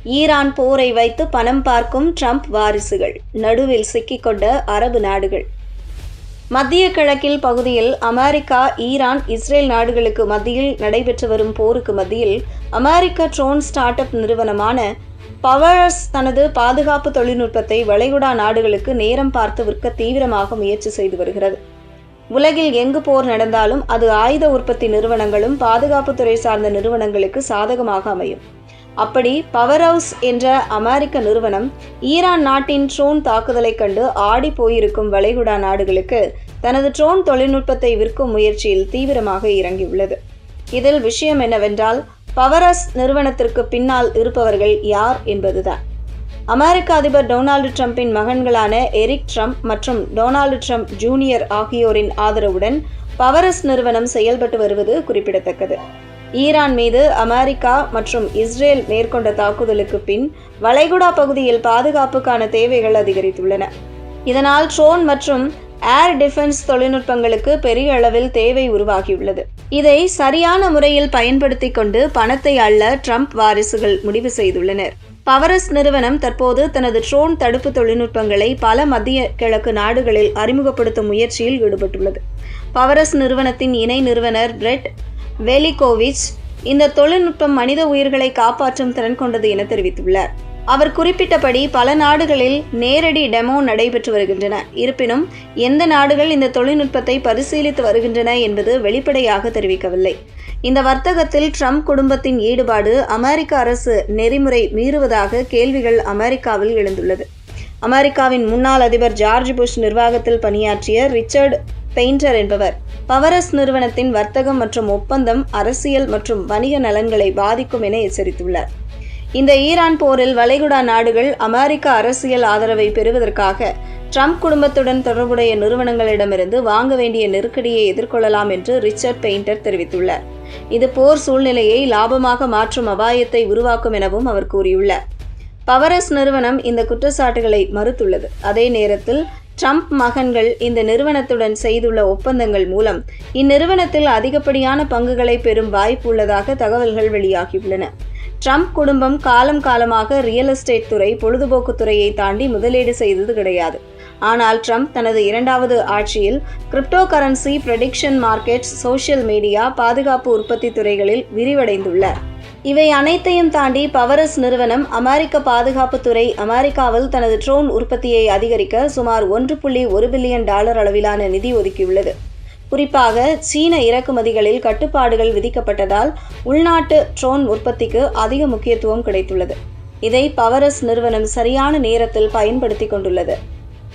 Iran போரை வைத்து பணம் பார்க்கும் ட்ரம்ப் வாரிசுகள், நடுவில் சிக்கிக்கொண்ட அரபு நாடுகள். மத்திய கிழக்கில் பகுதியில் அமெரிக்கா, ஈரான், இஸ்ரேல் நாடுகளுக்கு மத்தியில் நடைபெற்று வரும் போருக்கு மத்தியில் அமெரிக்க ட்ரோன் ஸ்டார்ட் அப் நிறுவனமான பவரஸ் தனது பாதுகாப்பு தொழில்நுட்பத்தை வளைகுடா நாடுகளுக்கு நேரம் பார்த்து விற்க தீவிரமாக முயற்சி செய்து வருகிறது. உலகில் எங்கு போர் நடந்தாலும் அது ஆயுத உற்பத்தி நிறுவனங்களும் பாதுகாப்புத்துறை சார்ந்த நிறுவனங்களுக்கு சாதகமாக அமையும். அப்படி பவர்ஹவுஸ் என்ற அமெரிக்க நிறுவனம் ஈரான் நாட்டின் ட்ரோன் தாக்குதலை கண்டு ஆடி போயிருக்கும் வளைகுடா நாடுகளுக்கு தனது ட்ரோன் தொழில்நுட்பத்தை விற்கும் முயற்சியில் தீவிரமாக இறங்கியுள்ளது. இதில் விஷயம் என்னவென்றால், பவர்ஹவுஸ் நிறுவனத்திற்கு பின்னால் இருப்பவர்கள் யார் என்பதுதான். அமெரிக்க அதிபர் டொனால்டு டிரம்பின் மகன்களான எரிக் டிரம்ப் மற்றும் டொனால்டு டிரம்ப் ஜூனியர் ஆகியோரின் ஆதரவுடன் பவர்ஹவுஸ் நிறுவனம் செயல்பட்டு வருவது குறிப்பிடத்தக்கது. ஈரான் மீது அமெரிக்கா மற்றும் இஸ்ரேல் மேற்கொண்ட தாக்குதலுக்கு பின் வளைகுடா பகுதியில் பாதுகாப்புக்கான தேவைகள் அதிகரித்துள்ளன. இதனால் ட்ரோன் மற்றும் ஏர் டிஃபென்ஸ் தொழில்நுட்பங்களுக்கு பெரிய அளவில் தேவை உருவாகியுள்ளது. இதை சரியான முறையில் பயன்படுத்தி கொண்டு பணத்தை அள்ள ட்ரம்ப் வாரிசுகள் முடிவு செய்துள்ளனர். பவர்ஹவுஸ் நிறுவனம் தற்போது தனது ட்ரோன் தடுப்பு தொழில்நுட்பங்களை பல மத்திய கிழக்கு நாடுகளில் அறிமுகப்படுத்தும் முயற்சியில் ஈடுபட்டுள்ளது. பவர்ஹவுஸ் நிறுவனத்தின் இணை நிறுவனர் பிரெட் வெலிகோவிச், இந்த தொழில்நுட்பம் மனித உயிர்களை காப்பாற்றும் திறன் கொண்டது என தெரிவித்துள்ளார். அவர் குறிப்பிட்டபடி பல நாடுகளில் நேரடி டெமோ நடைபெற்று வருகின்றன. இருப்பினும் எந்த நாடுகள் இந்த தொழில்நுட்பத்தை பரிசீலித்து வருகின்றன என்பது வெளிப்படையாக தெரிவிக்கவில்லை. இந்த வர்த்தகத்தில் ட்ரம்ப் குடும்பத்தின் ஈடுபாடு அமெரிக்க அரசு நெறிமுறை மீறுவதாக கேள்விகள் அமெரிக்காவில் எழுந்துள்ளது. அமெரிக்காவின் முன்னாள் அதிபர் ஜார்ஜ் புஷ் நிர்வாகத்தில் பணியாற்றிய ரிச்சர்ட் பெயிண்டர் என்பவர் பவர்ஹவுஸ் நிறுவனத்தின் வர்த்தகம் மற்றும் ஒப்பந்தம் அரசியல் மற்றும் வணிக நலன்களை பாதிக்கும் என எச்சரித்துள்ளார். இந்த ஈரான் போரில் வளைகுடா நாடுகள் அமெரிக்க அரசியல் ஆதரவை பெறுவதற்காக ட்ரம்ப் குடும்பத்துடன் தொடர்புடைய நிறுவனங்களிடமிருந்து வாங்க வேண்டிய நெருக்கடியை எதிர்கொள்ளலாம் என்று ரிச்சர்ட் பெயிண்டர் தெரிவித்துள்ளார். இது போர் சூழ்நிலையை லாபமாக மாற்றும் அபாயத்தை உருவாக்கும் எனவும் அவர் கூறியுள்ளார். பவர்ஹவுஸ் நிறுவனம் இந்த குற்றச்சாட்டுகளை மறுத்துள்ளது. அதே நேரத்தில் ட்ரம்ப் மகன்கள் இந்த நிறுவனத்துடன் செய்துள்ள ஒப்பந்தங்கள் மூலம் இந்நிறுவனத்தில் அதிகப்படியான பங்குகளை பெறும் வாய்ப்பு உள்ளதாக தகவல்கள் வெளியாகியுள்ளன. ட்ரம்ப் குடும்பம் காலமாக ரியல் எஸ்டேட் துறை, பொழுதுபோக்கு துறையை தாண்டி முதலீடு செய்தது கிடையாது. ஆனால் ட்ரம்ப் தனது இரண்டாவது ஆட்சியில் crypto currency, prediction markets, social media, பாதுகாப்பு உற்பத்தி துறைகளில் விரிவடைந்துள்ளார். இவை அனைத்தையும் தாண்டி பவர்ஹவுஸ் நிறுவனம் அமெரிக்க பாதுகாப்பு துறை அமெரிக்காவில் தனது ட்ரோன் உற்பத்தியை அதிகரிக்க சுமார் $1.1 பில்லியன் அளவிலான நிதி ஒதுக்கியுள்ளது. குறிப்பாக சீன இறக்குமதிகளில் கட்டுப்பாடுகள் விதிக்கப்பட்டதால் உள்நாட்டு ட்ரோன் உற்பத்திக்கு அதிக முக்கியத்துவம் கிடைத்துள்ளது. இதை பவர்ஹவுஸ் நிறுவனம் சரியான நேரத்தில் பயன்படுத்தி கொண்டுள்ளது.